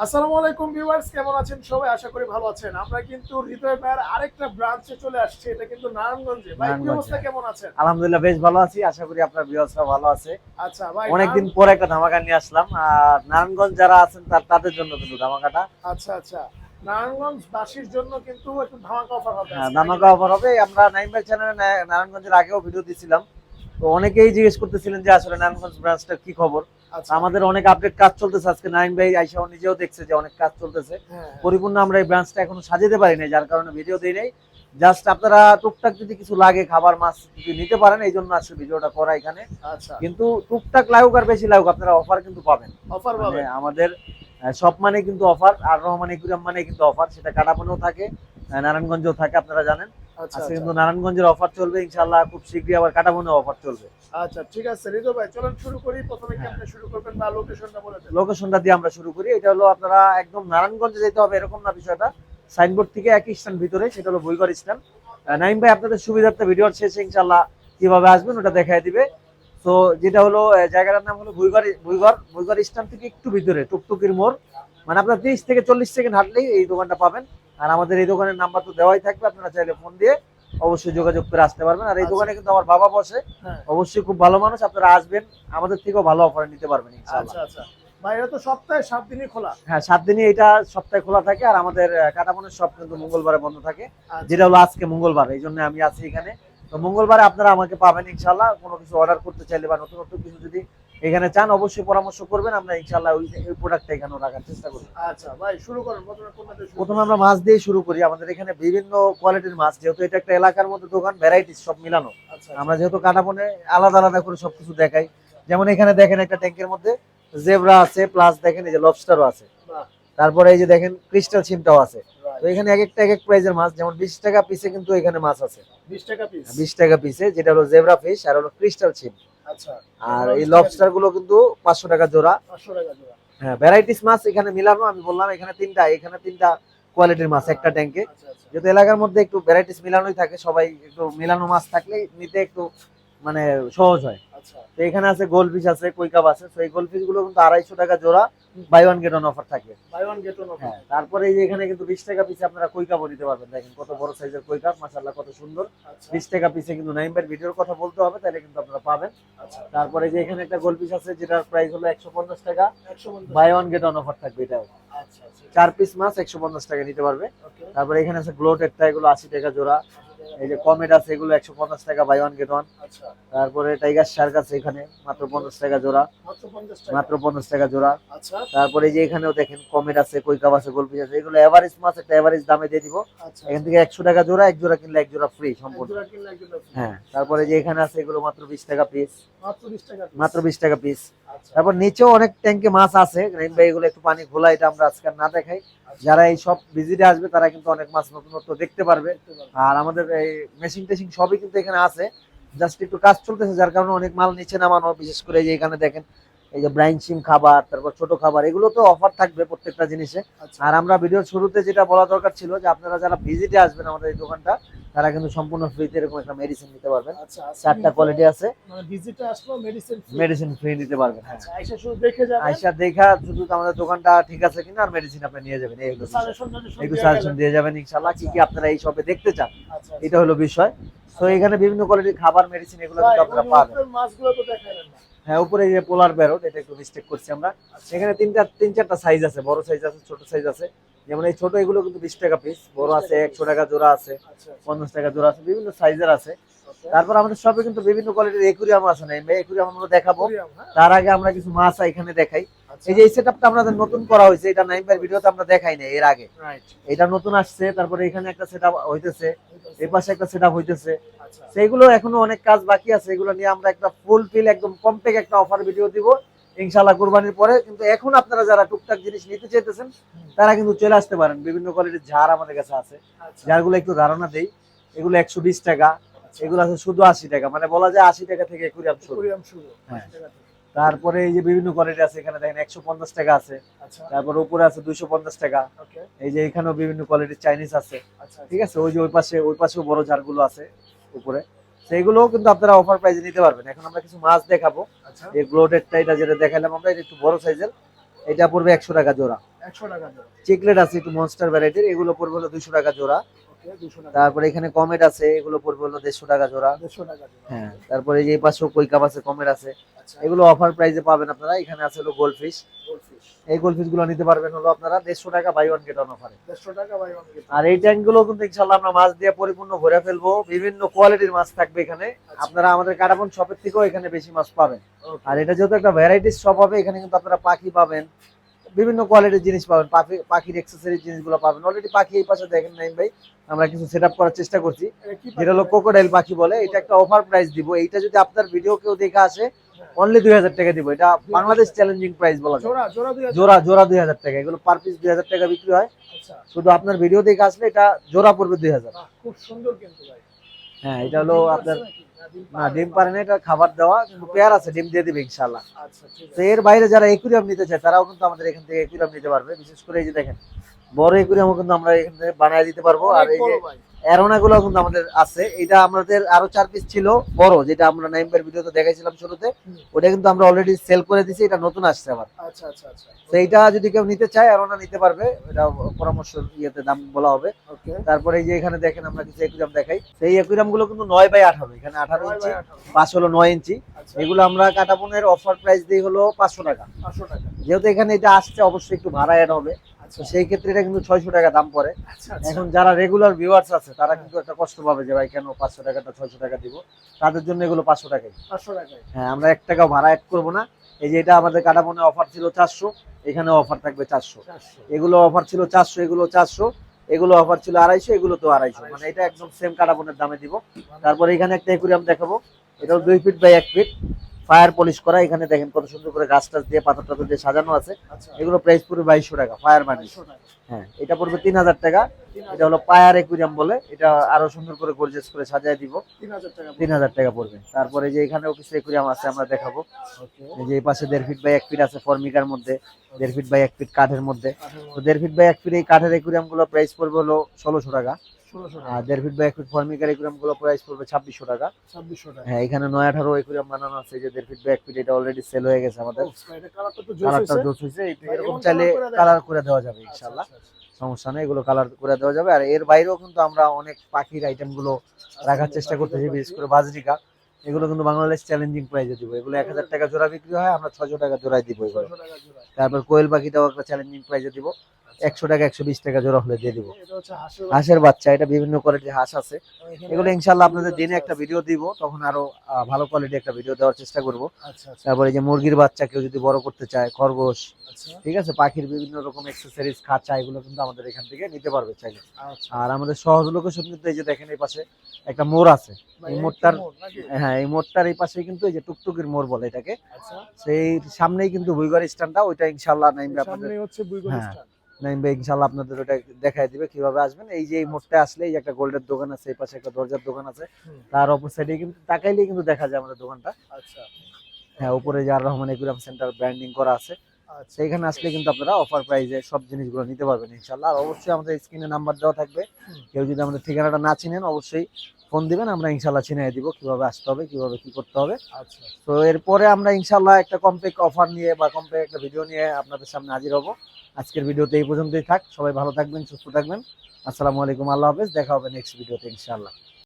আসসালামু আলাইকুম ভিউয়ার্স, কেমন আছেন সবাই? আশা করি ভালো আছেন। আমরা কিন্তু হৃদয় ভাইয়ের আরেকটা ব্রাঞ্চে চলে আসছি। এটা কিন্তু নারায়ণগঞ্জে। ভাই কি নারায়ণগঞ্জে, অবস্থা, হ্যাঁ। কেমন আছেন? আলহামদুলিল্লাহ বেশ ভালো আছি। আশা করি আপনার ভিউয়ার্সরা ভালো আছে। আচ্ছা ভাই, অনেকদিন পর একটা ধামাকা নিয়ে আসলাম। আর নারায়ণগঞ্জ যারা আছেন তাদের জন্য কিন্তু ধামাকাটা। আচ্ছা আচ্ছা, নারায়ণগঞ্জ বাসীর জন্য কিন্তু একটু ধামাকা অফার হবে হ্যাঁ, আজকে নাকি ধামাকা ভাই? অফার হবে। আমরা নাইম ভাই চ্যানেলে নারায়ণগঞ্জের আগেও ভিডিও দিয়েছিলাম। তো অনেকেই জিজ্ঞেস করতেছিলেন যে আসলে নারায়ণগঞ্জ ব্রাঞ্চটার কি খবর। আচ্ছা। আমাদের অনেক আপডেট কাজ চলতেছে। আজকে নাইম ভাই আইসাও নিজেও দেখছে যে অনেক কাজ চলতেছে। হ্যাঁ হ্যাঁ। পরিপূর্ণ আমরা এই ব্রাঞ্চটা এখনো সাজাতে পারি নাই, যার কারণে ভিডিও দেই নাই। জাস্ট আপনারা টুকটাক যদি কিছু লাগে, খাবার মাছ যদি নিতে পারেন, এই জন্য আজকে ভিডিওটা করা এখানে। আচ্ছা, কিন্তু টুকটাক লাগুক আর বেশি লাগুক, আপনারা অফার কিন্তু পাবেন। অফার মানে পাবেন। আমাদের সব মানে কিন্তু অফার, আর রহমান একুরিয়াম মানে কিন্তু অফার। সেটা কাটাপনেও থাকে, নারায়ণগঞ্জেও থাকে, আপনারা জানেন। আচ্ছা আজকে আচ্ছা কিন্তু নারায়ণগঞ্জের অফার চলবে ইনশাল্লাহ, খুব শীঘ্রই আবার কাটাপনেও অফার চলবে। আচ্ছা, ঠিক আছে হৃদয় ভাই, চলেন শুরু করি। প্রথমে কি হ্যাঁ, আপনি শুরু করবেন বা লোকেশনটা বলে দেন? লোকেশনটা দিয়ে আমরা শুরু করি। এটা হলো আপনারা একদম নারায়ণগঞ্জে যেতে হবে এরকম না বিষয়টা। সাইনবোর্ড থেকে একই স্ট্যান্ড ভিতরে, সেটা হলো বইঘর স্ট্যান্ড। নাইম ভাই আপনাদের সুবিধার্থে ভিডিওর শেষে ইনশাল্লাহ কিভাবে আসবেন ওটা দেখাই দিবে। তো যেটা হলো জায়গাটার নাম হলো ভুইগড়। ভুইগড় স্ট্যান্ড থেকে একটু ভিতরে টুকটুকির মোড়। মানে আপনার 30 থেকে 40 সেকেন্ড হাঁটলেই এই দোকানটা পাবেন। আর আমাদের এই দোকানের নাম্বার তো দেওয়াই থাকবে, আপনারা চাইলে ফোন দিয়ে অবশ্যই যোগাযোগ করে আসতে পারবেন। আর এই আচ্ছা। দোকানে কিন্তু আমার বাবা বসে, হ্যাঁ। অবশ্যই খুব ভালো মানুষ। আপনারা আসবেন, আমাদের থেকেও ভালো অফার নিতে পারবেন ইনশাল্লাহ। আচ্ছা আচ্ছা ভাই, এটা তো সপ্তাহে 7 দিনই খোলা। হ্যাঁ, 7 দিনই এটা সপ্তাহে খোলা থাকে। আর আমাদের কাটামনের সব কিন্তু মঙ্গলবারে বন্ধ থাকে। আচ্ছা যেটা হলো আজকে মঙ্গলবার, এই জন্য আমি আছি এখানে। তো মঙ্গলবারে আপনারা আমাকে পাবেন ইনশাল্লাহ। কোনো কিছু অর্ডার করতে চাইলে বা নতুন নতুন কিছু যদি এখানে চান, অবশ্যই পরামর্শ করবেন। আমরা ইনশাল্লাহ ওই প্রোডাক্টটা এখানে রাখার চেষ্টা করব। আচ্ছা ভাই, শুরু করেন। প্রথমে কোনটা দিয়ে শুরু প্রথমে করেন? আমরা মাছ দিয়ে শুরু করি। আমাদের এখানে বিভিন্ন কোয়ালিটির মাছ, যেহেতু এটা একটা এলাকার মধ্যে দোকান, ভ্যারাইটিস সব মিলানো। আচ্ছা আমরা আচ্ছা। যেহেতু কাটাপনে আলাদা আলাদা করে সবকিছু দেখাই। যেমন এখানে দেখেন একটা ট্যাঙ্কের মধ্যে জেব্রা আছে, প্লাস দেখেন এই যে লবস্টারও আছে। বাহ। তারপরে এই যে দেখেন ক্রিস্টাল সিমটাও আছে। তো রাইট। এখানে এক একটা এক এক প্রাইজের মাছ, যেমন 20 টাকা পিসে কিন্তু এখানে মাছ আছে। 20 টাকা পিস। 20 টাকা পিসে, যেটা হলো জেব্রা ফিশ আর হলো ক্রিস্টাল সিম। আচ্ছা। আর এগুলো এই 20 টাকা লবস্টার দিবেন। গুলো কিন্তু 500 টাকা জোড়া। 500 টাকা জোড়া। হ্যাঁ, ভ্যারাইটিস মাছ এখানে মিলানো। আমি বললাম এখানে তিনটা কোয়ালিটির মাছ একটা ট্যাঙ্কে। আচ্ছা আচ্ছা। যেহেতু এলাকার মধ্যে একটু ভ্যারাইটিস মিলানোই থাকে, সবাই একটু মিলানো মাছ থাকলে নিতে একটু মানে সহজ হয়। আচ্ছা। তো এখানে আছে গোল্ড ফিশ, আছে কৈকাপ আছে। তো এই গোল্ড ফিশ গুলো কিন্তু 250 টাকা জোড়া, buy one get one offer থাকে। Buy one get one offer হ্যাঁ, থাকে। তারপরে এই যে এখানে কিন্তু 20 টাকা পিসে আপনারা কৈকাপও নিতে পারবেন। দেখেন কত বড় সাইজের কৈকাপ, মাশাআল্লাহ কত সুন্দর। আচ্ছা 20 টাকা পিসে কিন্তু নাইমবার ভিডিওর কথা বলতে হবে, তাহলে কিন্তু আপনারা পাবেন। আচ্ছা। তারপরে যে এখানে একটা গোল পিস আছে, যেটার প্রাইস হলো 150 টাকা, 150 বাই টাকা। ওয়ান গেট ওয়ান অফার থাকবে এটাও। আচ্ছা আচ্ছা। 4 পিস মাছ 150 টাকা নিতে পারবে। ওকে। তারপরে এখানে আছে গ্লোটেডটা, এগুলো 80 টাকা জোড়া। 80 টাকা এই যে জোড়া। কমেট আছে, এগুলো 150 টাকা, বাই ওয়ান গেট ওয়ান। আচ্ছা। তারপরে টাইগার শার্ক আছে এখানে, মাত্র 50 টাকা জোড়া। মাত্র 50 টাকা। মাত্র 50 টাকা জোড়া। আচ্ছা তারপরে যে এখানেও দেখেন কমেট আছে, কৈকাপ আছে, গোলফিশ আছে। এগুলো এভারেজ মাছ, একটা এভারেজ দামে দিয়ে দিব। আচ্ছা। এখান আচ্ছা। থেকে 100 টাকা জোড়া, এক জোড়া কিনলে এক জোড়া ফ্রি এক সম্পূর্ণ। জোড়া কিনলে এক জোড়া ফ্রি। হ্যাঁ, তারপরে যে এখানে আছে এগুলো মাত্র 20 টাকা পিস। মাত্র 20 টাকা পিস। মাত্র 20 টাকা পিস। আচ্ছা। তারপর নিচেও অনেক ট্যাঙ্কে মাছ আছে, রাইন ভাই এগুলো একটু পানি খোলা, এটা আমরা আজকে আর না দেখাই। আচ্ছা। যারা এই সব ভিজিটে আসবে তারা কিন্তু অনেক মাছ নতুনত্ব দেখতে পারবে। দেখতে পারবেন। আর আমাদের এই মেশিন টেশিন সবই কিন্তু এখানে আছে। জাস্ট একটু কাজ চলতেছে, যার কারণে অনেক মাল নিচে নামানো। বিশেষ করে এই যে এখানে দেখেন এই যে ব্রাইন সিম খাবার, তারপর ছোট খাবার, এগুলো তো অফার থাকবে প্রত্যেকটা জিনিসে। আচ্ছা। আর আমরা ভিডিওর শুরুতে যেটা বলা দরকার ছিল, যে আপনারা যারা ভিজিটে আসবেন আমাদের এই দোকানটা, তারা কিন্তু সম্পূর্ণ ফ্রিতে এরকম একটা মেডিসিন নিতে পারবেন। আচ্ছা। আজকে 4টা কিন্তু কোয়ালিটি আছে, মানে ভিজিটে আসলো মেডিসিন ফ্রি। মেডিসিন ফ্রি নিতে পারবেন। হ্যাঁ, আচ্ছা, আইসা শুধু দেখে যাবেন। আইসা দেখা শুধু আমাদের দোকানটা ঠিক আছে কিনা আর মেডিসিন আপনি নিয়ে যাবেন, এই হলো বিষয়। সাজেশন একটু দিয়ে সাজেশন গেলেন। দিয়ে যাবেন ইনশাআল্লাহ, কি আচ্ছা কি আপনারা এই শপে দেখতে চান, আচ্ছা। এটা হলো বিষয়। তো এখানে বিভিন্ন কোয়ালিটির খাবার, মেডিসিন, এগুলো ভাই, কিন্তু ওই আপনারা পাবেন। উপরের মাছগুলো তো দেখাইলেন না। হ্যাঁ, উপরে এই যে পোলার প্যারট, এটা একটু মিস্টেক করছি আমরা। আচ্ছা। এখানে তিন চারটা সাইজ আছে, বড় সাইজ আছে, ছোট সাইজ আছে। যেমন এই ছোট এগুলো কিন্তু 20 টাকা পিস, বড় 20 আছে টাকা 100 পিস। টাকা জোড়া আছে, আচ্ছা আচ্ছা। 50 টাকা জোড়া আছে, বিভিন্ন সাইজের আছে। ওকে। তারপর আমাদের শপে কিন্তু বিভিন্ন কোয়ালিটির একুরিয়াম আছে। না একুরিয়াম আমরা দেখাবো, কোরিয়াম, হ্যাঁ। তার আগে আমরা কিছু মাছ এখানে দেখাই। আচ্ছা। এই যে এই সেটআপটা আমাদের নতুন করা হয়েছে, এটা নাইমবার ভিডিওতে আমরা দেখাই না এর আগে। রাইট। এটা নতুন আসছে। তারপরে এখানে একটা সেটআপ হইতেছে, এই পাশে একটা সেটআপ হইতেছে। আচ্ছা। সেইগুলো এখনো অনেক কাজ বাকি আছে, এগুলো নিয়ে আমরা একটা ফুল ফিল একদম কমপ্লিট একটা অফার ভিডিও দিব ইনশাআল্লাহ কুরবানির পরে। কিন্তু এখন আপনারা যারা টুকটাক জিনিস নিতে চাইতেছেন, তারা কিন্তু চলে আসতে পারেন। বিভিন্ন কোয়ালিটির ঝাড় আমাদের কাছে আছে, আচ্ছা। ঝাড়গুলো একটু ধারণা দেই। এগুলো 120 টাকা, আচ্ছা। এগুলো আছে শুধু 80 টাকা। মানে বলা যায় 80 টাকা থেকে একুরিয়াম শুরু। কোরিয়াম শুরু। হ্যাঁ, 80 টাকা থেকে। তারপরে এই যে বিভিন্ন কোয়ালিটি আছে, এখানে দেখেন 150 টাকা আছে। আচ্ছা। তারপর উপরে আছে 250 টাকা। ওকে। এই যে এখানেও বিভিন্ন কোয়ালিটির চাইনিজ আছে। আচ্ছা। ঠিক আছে, ওই যে ওই পাশেও বড় ঝাড়গুলো আছে উপরে, সেইগুলোও কিন্তু আপনারা অফার প্রাইসে নিতে পারবেন। এখন আমরা কিছু মাছ দেখাবো। আচ্ছা। এই গ্লোটেডটা, এটা যেটা দেখালাম আমরা, এটা একটু বড় সাইজের। এটা পড়বে 100 টাকা জোড়া। 100 টাকা জোড়া। চিকলেট আছে একটু মনস্টার ভ্যারাইটির, এগুলো পড়বে হলো 200 টাকা জোড়া। ওকে 200 টাকা। তারপরে এখানে কমেট আছে, এগুলো পড়বে হলো 150 টাকা জোড়া। 150 টাকা জোড়া। হ্যাঁ, তারপরে এই যে পাশেও কই কাপ আছে, কমেট আছে, আচ্ছা। এগুলো অফার প্রাইসে পাবেন আপনারা। এখানে আছে হলো গোল্ডফিশ, গোল্ডফিশ। এই গোল্ডফিশ গুলো নিতে পারবেন হলো আপনারা 150 টাকা বাই ওয়ান গেট ওয়ান অফারে। 150 টাকা বাই ওয়ান গেট। আর এই ট্যাঙ্ক গুলো কিন্তু ইনশাআল্লাহ আমরা মাছ দিয়ে পরিপূর্ণ ভরে ফেলবো, বিভিন্ন কোয়ালিটির মাছ থাকবে এখানে। আপনারা আমাদের কাটাবন শপের থেকেও এখানে বেশি মাছ পাবেন। আর এটা যেহেতু একটা ভ্যারাইটিস শপ হবে, এখানে কিন্তু আপনারা পাখি পাবেন, বিভিন্ন কোয়ালিটির জিনিস পাবেন, পাখির অ্যাক্সেসরিজ জিনিসগুলো পাবেন। অলরেডি পাখি এই পাশে দেখেন নাইম ভাই, আমরা কিছু সেটআপ করার চেষ্টা করছি, যেটা হলো ক্রোকোডাইল পাখি বলে। এটা একটা অফার প্রাইস দিব, এইটা যদি আপনার ভিডিও কেউ দেখে আসে অনলি 2000 টাকা দিব। এটা বাংলাদেশ চ্যালেঞ্জিং প্রাইস বলা যায়। জোড়া জোড়া 2000। জোড়া জোড়া 2000 টাকা, এগুলো পার পিস 2000 টাকা বিক্রি হয়। আচ্ছা। শুধু আপনার ভিডিও দেখে আসলে এটা জোড়া পড়বে 2000। বাহ, খুব সুন্দর কিন্তু ভাই। হ্যাঁ, এটা হলো ডিম আপনার পারছে নাকি? না ডিম পারে না, এটা খাবার দেওয়া, কিন্তু পেয়ার আছে, ডিম দিয়ে দিবে ইনশাআল্লাহ। আচ্ছা ঠিক তো আছে। এর বাইরে যারা একুরিয়াম নিতে চায় তারাও কিন্তু আমাদের এখান থেকে একুরিয়াম নিতে পারবে। বিশেষ করে এই যে দেখেন বড় একুরিয়ামও কিন্তু আমরা এখান থেকে বানায় দিতে পারবো। আর অনেক এই যে বড় ভাই। অ্যারোনা গুলো কিন্তু আমাদের আছে, এটা আমাদের আরো 4 পিস ছিল বড়, যেটা আমরা নাইম্বার ভিডিওতে দেখাইছিলাম শুরুতে, ওটা কিন্তু আমরা অলরেডি সেল করে দিছি, এটা নতুন আসছে আবার। আচ্ছা আচ্ছা আচ্ছা। তো এইটা যদি কেউ নিতে চায় অ্যারোনা নিতে পারবে, এটা পরামর্শ ইয়েতে দাম বলা হবে। ওকে। তারপরে এই যে এখানে দেখেন আমরা কিছু একুরিয়াম দেখাই, সেই একুরিয়াম গুলো কিন্তু 9 বাই 18, এখানে 18 ইঞ্চি, 18। পাশ হলো 9 ইঞ্চি। আচ্ছা। এগুলো আমরা কাটাবনের অফার প্রাইস দিই হলো 500 টাকা। 500 টাকা। যেহেতু এখানে এটা আসছে অবশ্যই একটু ভাড়া অ্যাড হবে, আচ্ছা তো সেই ক্ষেত্রে এটা কিন্তু 600 টাকা দাম পড়ে। আচ্ছা আচ্ছা। এখন যারা রেগুলার ভিউয়ার্স আছে তারা কিন্তু একটা কষ্ট পাবে যে ভাই কেন 500 টাকাটা 600 টাকা দিব, তাদের জন্য এগুলো 500 টাকাই। 500 টাকায়। হ্যাঁ, আমরা 1 টাকাও ভাড়া অ্যাড করবো না। এই যে এটা আমাদের কাটাবনে অফার ছিল 400, এখানে অফার থাকবে 400। 400। এগুলো অফার ছিল 400, এগুলো 400, এগুলো অফার ছিল 250, এগুলো তো 250, মানে এটা একদম সেম কাটাবনের দামে দিব। তারপরে এখানে একটা একুরিয়াম দেখাবো, এটাও 2 feet by 1 feet, fire polish করা। এখানে দেখেন কত সুন্দর করে গাছ টাছ দিয়ে পাথর টাথর দিয়ে সাজানো আছে। আচ্ছা। এগুলো প্রাইস পড়বে 2200 টাকা, ফায়ার বানিশ। 500 টাকা। হ্যাঁ, এটা পড়বে 3000 টাকা। এটা হলো পায়ার একুরিয়াম বলে, এটা আরো সুন্দর করে গর্জিয়াস করে সাজিয়ে দিব, 3000 টাকা। 3000 টাকা পড়বে। তারপরে যে এখানেও কিছু একুরিয়াম আছে আমরা দেখাবো। ওকে। এই যে এই পাশে 1.5 ফিট বাই 1 ফিট আছে ফর্মিকার মধ্যে, 1.5 ফিট বাই 1 ফিট কাঠের মধ্যে। তো 1.5 ফিট বাই 1 ফিট এই কাঠের একুরিয়াম গুলো প্রাইস পড়বে হলো 1600 টাকা। 1600 টাকা। আর 1.5 ফিট বাই 1 ফিট ফর্মিকার একুরিয়াম গুলো প্রাইস পড়বে 2600 টাকা। 2600 টাকা। হ্যাঁ, এখানে 918 একুরিয়াম বানানো আছে, যে 1.5 ফিট বাই 1 ফিট, এটা অলরেডি সেল হয়ে গেছে আমাদের। এটা কালারটা তো জোস কালারটা হইছে। জোস হইছে, এরকম এমন চাইলে colour করে দেয়? কালার করে দেওয়া যাবে আচ্ছা, ইনশাআল্লাহ, আচ্ছা, আচ্ছা। সমস্যা নেই, এগুলো কালার করে দেওয়া যাবে। আর এর বাইরেও কিন্তু আমরা অনেক পাখির আইটেম গুলো রাখার চেষ্টা করতেছি, বিশেষ করে বাজরিকা, এগুলো কিন্তু বাংলাদেশ চ্যালেঞ্জিং প্রাইসে দিব। এগুলো 1000 টাকা জোড়া বিক্রি হয়, আমরা 600 টাকা জোড়ায় দিব এগুলো। 600 টাকা জোড়া। তারপর কোয়েল পাখিটাও একটা চ্যালেঞ্জিং প্রাইসে দিব, 100 টাকা 120 টাকা জোড়া হলে দিয়ে দিব। এটা হচ্ছে হাঁসের হাঁসের বাচ্চা, এটা বিভিন্ন কোয়ালিটির হাঁস আছে, এখানে এগুলো ইনশাআল্লাহ আপনাদের দিনে একটা ভিডিও দিব, তখন আরো ভালো কোয়ালিটি একটা ভিডিও দেওয়ার চেষ্টা করব। আচ্ছা আচ্ছা তারপরে যে মুরগির বাচ্চা কেউ যদি বড় করতে চায়, খরগোশ, আচ্ছা ঠিক আছে, পাখির বিভিন্ন রকম অ্যাক্সেসরিজ, খাঁচা, এগুলো কিন্তু আমাদের এখান থেকে নিতে পারবে চাইলে। আচ্ছা। আর আমাদের সহজ লোকেশন কিন্তু এই যে দেখেন এই পাশে একটা মোড় আছে, এই মোড়টার, হ্যাঁ এই মোড়টার এই পাশে কিন্তু এই যে টুকটুকির মোড় বলে এটাকে, আচ্ছা। সেই সামনেই কিন্তু বুইগর স্ট্যান্ডটা, ওইটা ইনশাআল্লাহ নাইমবে আপনাদের, সামনে হচ্ছে বুইগর হ্যাঁ, স্ট্যান্ড। নাইমবে ইনশাআল্লাহ আপনাদের ওটা দেখায় দিবে কিভাবে আসবেন। এই যে এই মোড়টা আসলে এই যে একটা গোল্ডের দোকান আছে, এই পাশে একটা দরজার দোকান আছে, তার অপর সাইডে কিন্তু তাকাইলেই কিন্তু দেখা যায় আমাদের দোকানটা। আচ্ছা। হ্যাঁ, উপরে যে আর রহমান একুরিয়াম সেন্টার ব্র্যান্ডিং করা আছে, আচ্ছা। সেইখানে আসলে কিন্তু আপনারা অফার প্রাইসে সব জিনিসগুলো নিতে পারবেন ইনশাআল্লাহ। আর অবশ্যই আমাদের স্ক্রিনে নাম্বার দেওয়া থাকবে, কেউ যদি আমাদের ঠিকানাটা না চিনেন অবশ্যই ফোন দিবেন, আমরা ইনশাআল্লাহ চিনিয়ে দিব কিভাবে আসতে হবে, কিভাবে কি করতে হবে। আচ্ছা। তো এরপরে আমরা ইনশাআল্লাহ একটা কমপ্লিট অফার নিয়ে বা কমপ্লিট একটা ভিডিও নিয়ে আপনাদের সামনে হাজির হব। আজকের ভিডিওতে এই পর্যন্তই থাক, সবাই ভালো থাকবেন, সুস্থ থাকবেন। আসসালামু আলাইকুম, আল্লাহ হাফেজ, দেখা হবে নেক্সট ভিডিওতে ইনশাআল্লাহ।